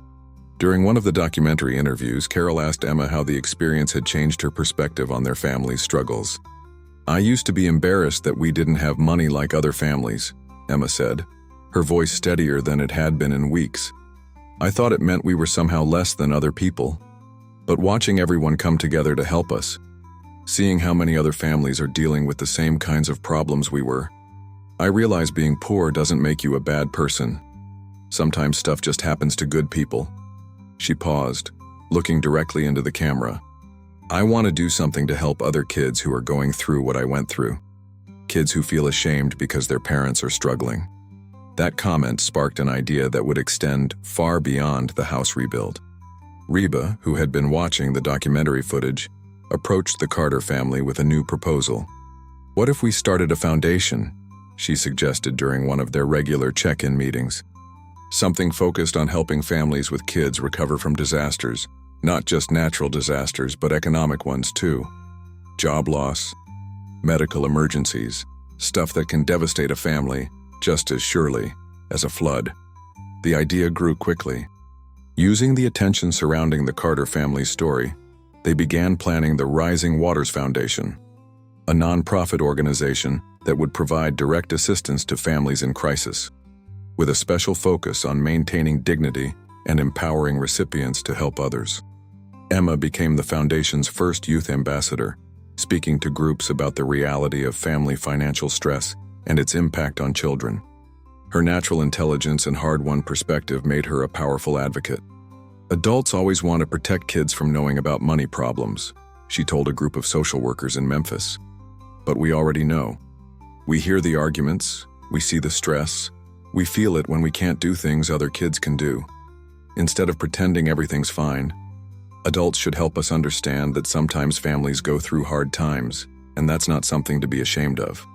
During one of the documentary interviews, Carol asked Emma how the experience had changed her perspective on their family's struggles. "I used to be embarrassed that we didn't have money like other families," Emma said, her voice steadier than it had been in weeks. "I thought it meant we were somehow less than other people. But watching everyone come together to help us, seeing how many other families are dealing with the same kinds of problems we were, I realize being poor doesn't make you a bad person. Sometimes stuff just happens to good people." She paused, looking directly into the camera. "I want to do something to help other kids who are going through what I went through. Kids who feel ashamed because their parents are struggling." That comment sparked an idea that would extend far beyond the house rebuild. Reba, who had been watching the documentary footage, approached the Carter family with a new proposal. "What if we started a foundation?" she suggested during one of their regular check-in meetings. "Something focused on helping families with kids recover from disasters, not just natural disasters, but economic ones too. Job loss, medical emergencies, stuff that can devastate a family just as surely as a flood." The idea grew quickly. Using the attention surrounding the Carter family's story, they began planning the Rising Waters Foundation, a nonprofit organization that would provide direct assistance to families in crisis, with a special focus on maintaining dignity and empowering recipients to help others. Emma became the foundation's first youth ambassador, speaking to groups about the reality of family financial stress and its impact on children. Her natural intelligence and hard-won perspective made her a powerful advocate. "Adults always want to protect kids from knowing about money problems," she told a group of social workers in Memphis. "But we already know. We hear the arguments, we see the stress, we feel it when we can't do things other kids can do. Instead of pretending everything's fine, adults should help us understand that sometimes families go through hard times, and that's not something to be ashamed of."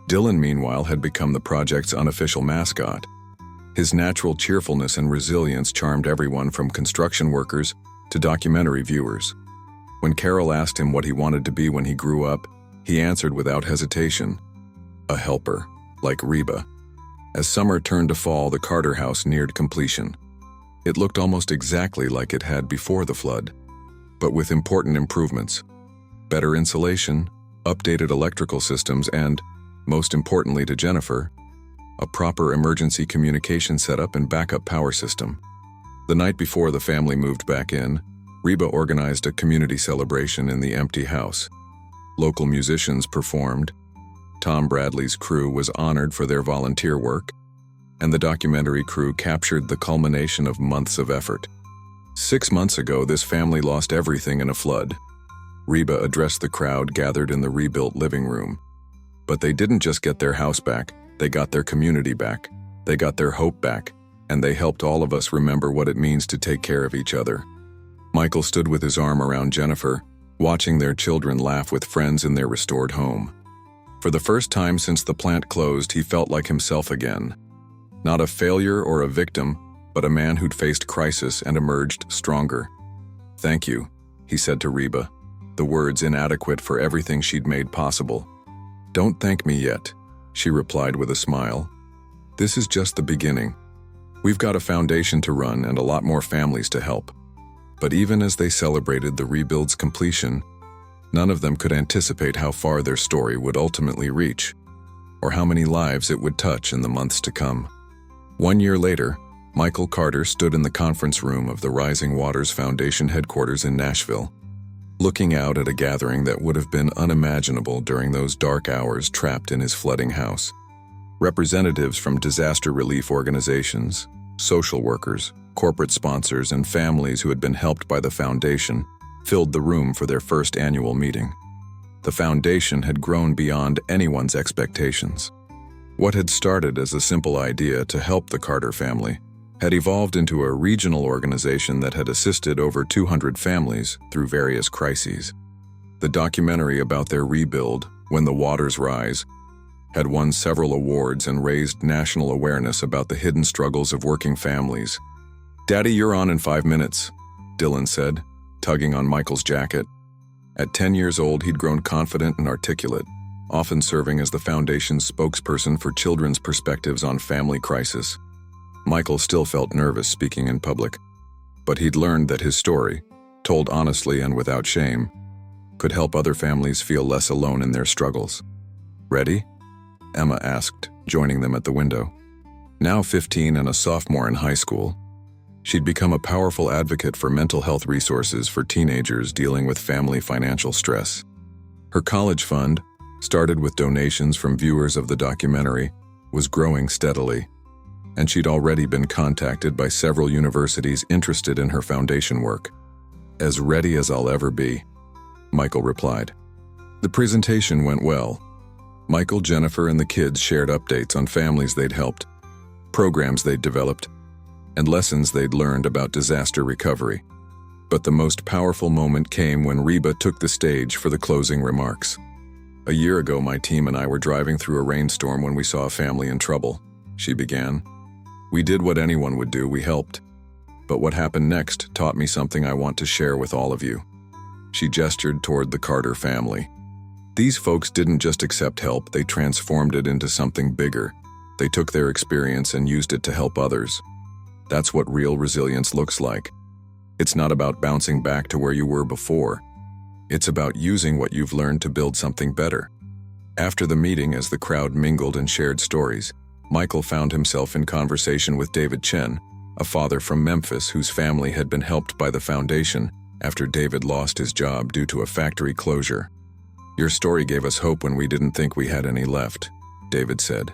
Dylan, meanwhile, had become the project's unofficial mascot. His natural cheerfulness and resilience charmed everyone from construction workers to documentary viewers. When Carol asked him what he wanted to be when he grew up, he answered without hesitation, "A helper, like Reba." As summer turned to fall, the Carter house neared completion. It looked almost exactly like it had before the flood, but with important improvements: better insulation, updated electrical systems, and, most importantly to Jennifer, a proper emergency communication setup and backup power system. The night before the family moved back in, Reba organized a community celebration in the empty house. Local musicians performed, Tom Bradley's crew was honored for their volunteer work, and the documentary crew captured the culmination of months of effort. 6 months ago, this family lost everything in a flood. Reba addressed the crowd gathered in the rebuilt living room. But they didn't just get their house back, they got their community back, they got their hope back, and they helped all of us remember what it means to take care of each other. Michael stood with his arm around Jennifer, watching their children laugh with friends in their restored home. For the first time since the plant closed, he felt like himself again. Not a failure or a victim, but a man who'd faced crisis and emerged stronger. "Thank you," he said to Reba, the words inadequate for everything she'd made possible. "Don't thank me yet," she replied with a smile. "This is just the beginning. We've got a foundation to run and a lot more families to help." But even as they celebrated the rebuild's completion, none of them could anticipate how far their story would ultimately reach, or how many lives it would touch in the months to come. 1 year later, Michael Carter stood in the conference room of the Rising Waters Foundation headquarters in Nashville, looking out at a gathering that would have been unimaginable during those dark hours trapped in his flooding house. Representatives from disaster relief organizations, social workers, corporate sponsors, and families who had been helped by the foundation filled the room for their first annual meeting. The foundation had grown beyond anyone's expectations. What had started as a simple idea to help the Carter family had evolved into a regional organization that had assisted over 200 families through various crises. The documentary about their rebuild, When the Waters Rise, had won several awards and raised national awareness about the hidden struggles of working families. "Daddy, you're on in 5 minutes," Dylan said, tugging on Michael's jacket. At 10 years old, he'd grown confident and articulate, often serving as the foundation's spokesperson for children's perspectives on family crisis. Michael still felt nervous speaking in public, but he'd learned that his story, told honestly and without shame, could help other families feel less alone in their struggles. "Ready?" Emma asked, joining them at the window. Now 15 and a sophomore in high school, she'd become a powerful advocate for mental health resources for teenagers dealing with family financial stress. Her college fund, started with donations from viewers of the documentary, was growing steadily, and she'd already been contacted by several universities interested in her foundation work. "As ready as I'll ever be," Michael replied. The presentation went well. Michael, Jennifer, and the kids shared updates on families they'd helped, programs they'd developed, and lessons they'd learned about disaster recovery. But the most powerful moment came when Reba took the stage for the closing remarks. "A year ago, my team and I were driving through a rainstorm when we saw a family in trouble," she began. "We did what anyone would do, we helped. But what happened next taught me something I want to share with all of you." She gestured toward the Carter family. These folks didn't just accept help, they transformed it into something bigger. They took their experience and used it to help others. That's what real resilience looks like. It's not about bouncing back to where you were before. It's about using what you've learned to build something better. After the meeting, as the crowd mingled and shared stories, Michael found himself in conversation with David Chen, a father from Memphis whose family had been helped by the foundation after David lost his job due to a factory closure. "Your story gave us hope when we didn't think we had any left," David said.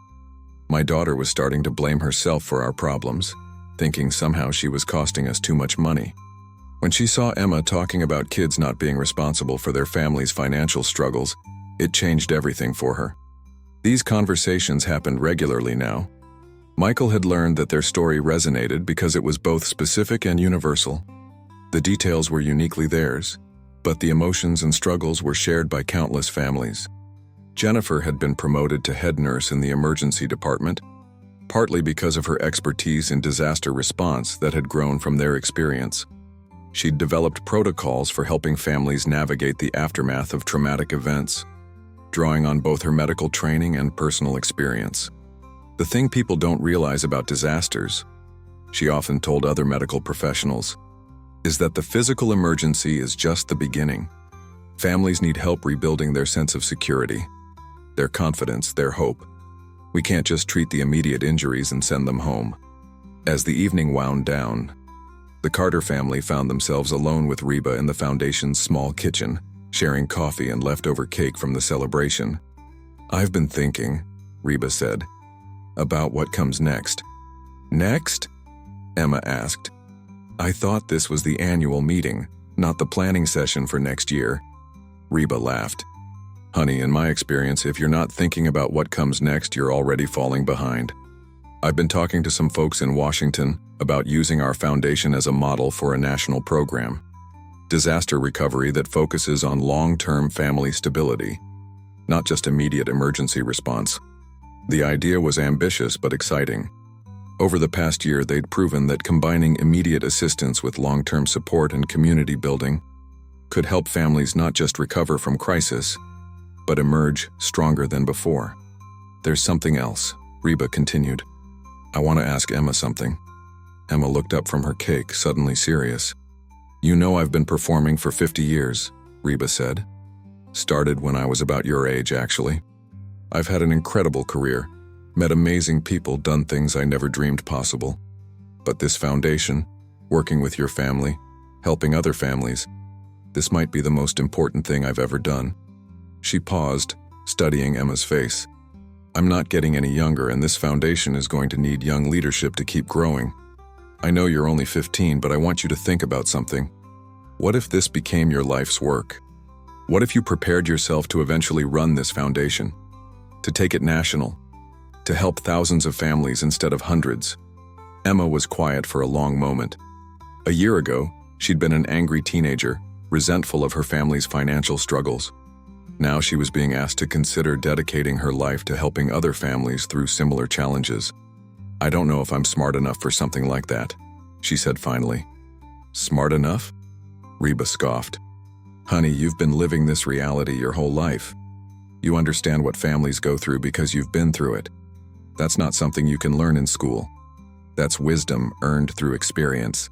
"My daughter was starting to blame herself for our problems, thinking somehow she was costing us too much money. When she saw Emma talking about kids not being responsible for their family's financial struggles, it changed everything for her." These conversations happened regularly now. Michael had learned that their story resonated because it was both specific and universal. The details were uniquely theirs, but the emotions and struggles were shared by countless families. Jennifer had been promoted to head nurse in the emergency department, partly because of her expertise in disaster response that had grown from their experience. She'd developed protocols for helping families navigate the aftermath of traumatic events, drawing on both her medical training and personal experience. "The thing people don't realize about disasters," she often told other medical professionals, "is that the physical emergency is just the beginning. Families need help rebuilding their sense of security, their confidence, their hope. We can't just treat the immediate injuries and send them home." As the evening wound down, the Carter family found themselves alone with Reba in the foundation's small kitchen, sharing coffee and leftover cake from the celebration. "I've been thinking," Reba said, "about what comes next." "Next?" Emma asked. "I thought this was the annual meeting, not the planning session for next year." Reba laughed. "Honey, in my experience, if you're not thinking about what comes next, you're already falling behind. I've been talking to some folks in Washington about using our foundation as a model for a national program. Disaster recovery that focuses on long-term family stability, not just immediate emergency response." The idea was ambitious but exciting. Over the past year, they'd proven that combining immediate assistance with long-term support and community building could help families not just recover from crisis, but emerge stronger than before. "There's something else," Reba continued. "I want to ask Emma something." Emma looked up from her cake, suddenly serious. "You know I've been performing for 50 years, Reba said. "Started when I was about your age, actually. I've had an incredible career, met amazing people, done things I never dreamed possible. But this foundation, working with your family, helping other families, this might be the most important thing I've ever done." She paused, studying Emma's face. "I'm not getting any younger, and this foundation is going to need young leadership to keep growing. I know you're only 15, but I want you to think about something. What if this became your life's work? What if you prepared yourself to eventually run this foundation, to take it national, to help thousands of families instead of hundreds?" Emma was quiet for a long moment. A year ago, she'd been an angry teenager, resentful of her family's financial struggles. Now she was being asked to consider dedicating her life to helping other families through similar challenges. "I don't know if I'm smart enough for something like that," she said finally. Smart enough? Reba scoffed. Honey, you've been living this reality your whole life. You understand what families go through because you've been through it. That's not something you can learn in school. That's wisdom earned through experience.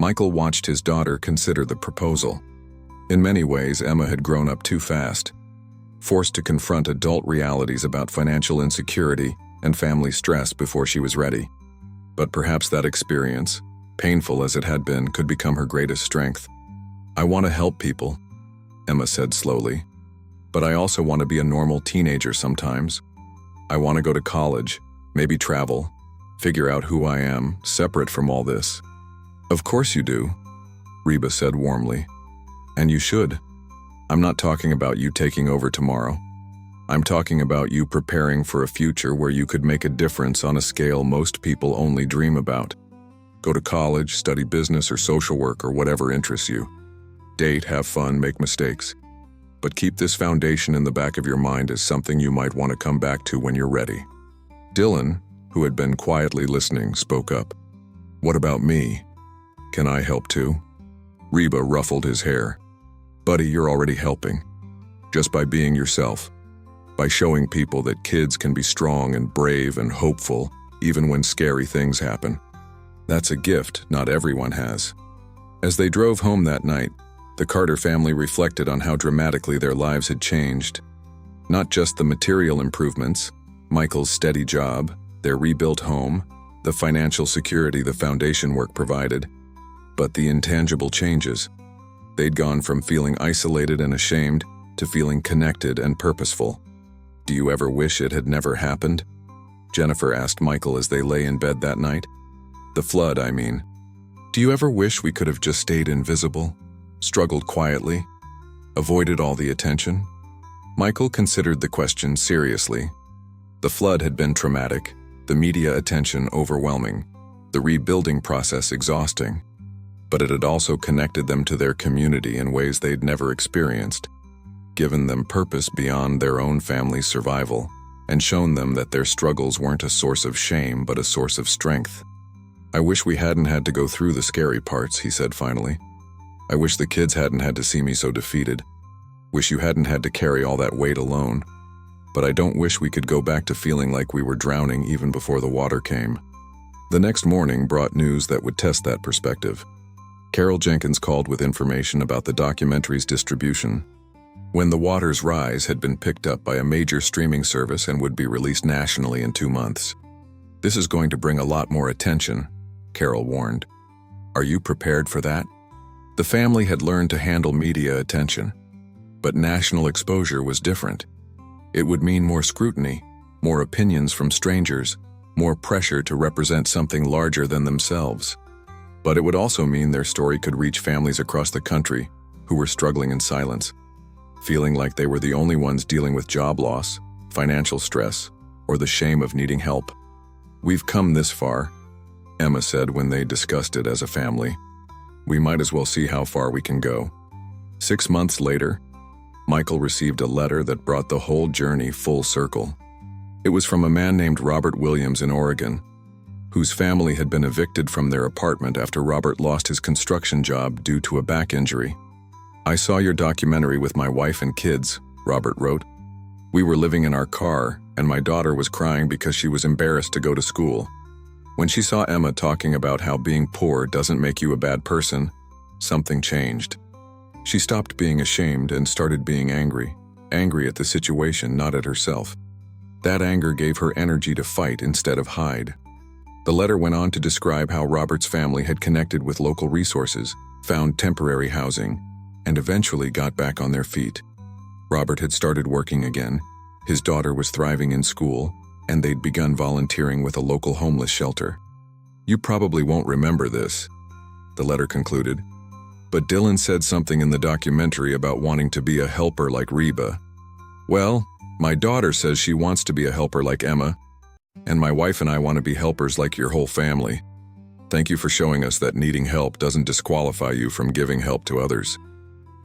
Michael watched his daughter consider the proposal. In many ways, Emma had grown up too fast, forced to confront adult realities about financial insecurity and family stress before she was ready. But perhaps that experience, painful as it had been, could become her greatest strength. I want to help people, Emma said slowly. But I also want to be a normal teenager sometimes. I want to go to college, maybe travel, figure out who I am, separate from all this. Of course you do, Reba said warmly. And you should. I'm not talking about you taking over tomorrow. I'm talking about you preparing for a future where you could make a difference on a scale most people only dream about. Go to college, study business or social work or whatever interests you. Date, have fun, make mistakes. But keep this foundation in the back of your mind as something you might want to come back to when you're ready. Dylan, who had been quietly listening, spoke up. What about me? Can I help too? Reba ruffled his hair. Buddy, you're already helping. Just by being yourself. By showing people that kids can be strong and brave and hopeful, even when scary things happen. That's a gift not everyone has. As they drove home that night, the Carter family reflected on how dramatically their lives had changed. Not just the material improvements, Michael's steady job, their rebuilt home, the financial security the foundation work provided, but the intangible changes. They'd gone from feeling isolated and ashamed to feeling connected and purposeful. Do you ever wish it had never happened? Jennifer asked Michael as they lay in bed that night. The flood, I mean. Do you ever wish we could have just stayed invisible? Struggled quietly? Avoided all the attention? Michael considered the question seriously. The flood had been traumatic, the media attention overwhelming, the rebuilding process exhausting. But it had also connected them to their community in ways they'd never experienced, given them purpose beyond their own family's survival, and shown them that their struggles weren't a source of shame but a source of strength. I wish we hadn't had to go through the scary parts, he said finally. I wish the kids hadn't had to see me so defeated. Wish you hadn't had to carry all that weight alone. But I don't wish we could go back to feeling like we were drowning even before the water came. The next morning brought news that would test that perspective. Carol Jenkins called with information about the documentary's distribution. When the Waters Rise had been picked up by a major streaming service and would be released nationally in 2 months. This is going to bring a lot more attention, Carol warned. Are you prepared for that? The family had learned to handle media attention, but national exposure was different. It would mean more scrutiny, more opinions from strangers, more pressure to represent something larger than themselves. But it would also mean their story could reach families across the country who were struggling in silence, feeling like they were the only ones dealing with job loss, financial stress, or the shame of needing help. We've come this far, Emma said when they discussed it as a family. We might as well see how far we can go. 6 months later, Michael received a letter that brought the whole journey full circle. It was from a man named Robert Williams in Oregon, whose family had been evicted from their apartment after Robert lost his construction job due to a back injury. I saw your documentary with my wife and kids, Robert wrote. We were living in our car, and my daughter was crying because she was embarrassed to go to school. When she saw Emma talking about how being poor doesn't make you a bad person, something changed. She stopped being ashamed and started being angry at the situation, not at herself. That anger gave her energy to fight instead of hide. The letter went on to describe how Robert's family had connected with local resources, found temporary housing, and eventually got back on their feet. Robert had started working again, his daughter was thriving in school, and they'd begun volunteering with a local homeless shelter. You probably won't remember this, the letter concluded, but Dylan said something in the documentary about wanting to be a helper like Reba. Well, my daughter says she wants to be a helper like Emma, and my wife and I want to be helpers like your whole family. Thank you for showing us that needing help doesn't disqualify you from giving help to others.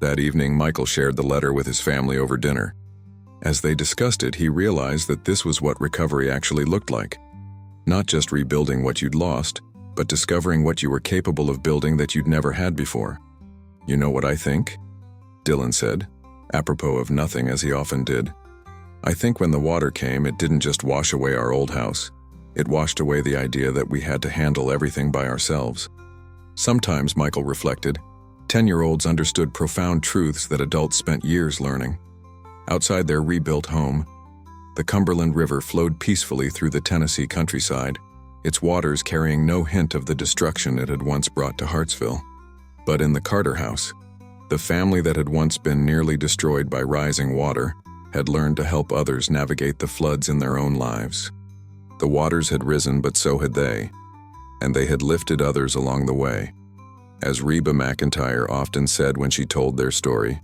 That evening, Michael shared the letter with his family over dinner. As they discussed it, he realized that this was what recovery actually looked like. Not just rebuilding what you'd lost, but discovering what you were capable of building that you'd never had before. "You know what I think?" Dylan said, apropos of nothing as he often did. "I think when the water came, it didn't just wash away our old house. It washed away the idea that we had to handle everything by ourselves." Sometimes, Michael reflected, 10-year-olds understood profound truths that adults spent years learning. Outside their rebuilt home, the Cumberland River flowed peacefully through the Tennessee countryside, its waters carrying no hint of the destruction it had once brought to Hartsville. But in the Carter house, the family that had once been nearly destroyed by rising water had learned to help others navigate the floods in their own lives. The waters had risen, but so had they, and they had lifted others along the way. As Reba McEntire often said when she told their story,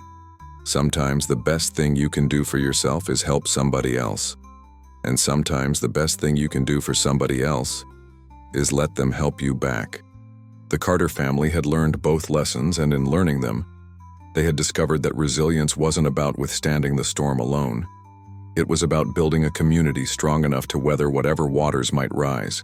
"Sometimes the best thing you can do for yourself is help somebody else. And sometimes the best thing you can do for somebody else is let them help you back." The Carter family had learned both lessons, and in learning them, they had discovered that resilience wasn't about withstanding the storm alone. It was about building a community strong enough to weather whatever waters might rise.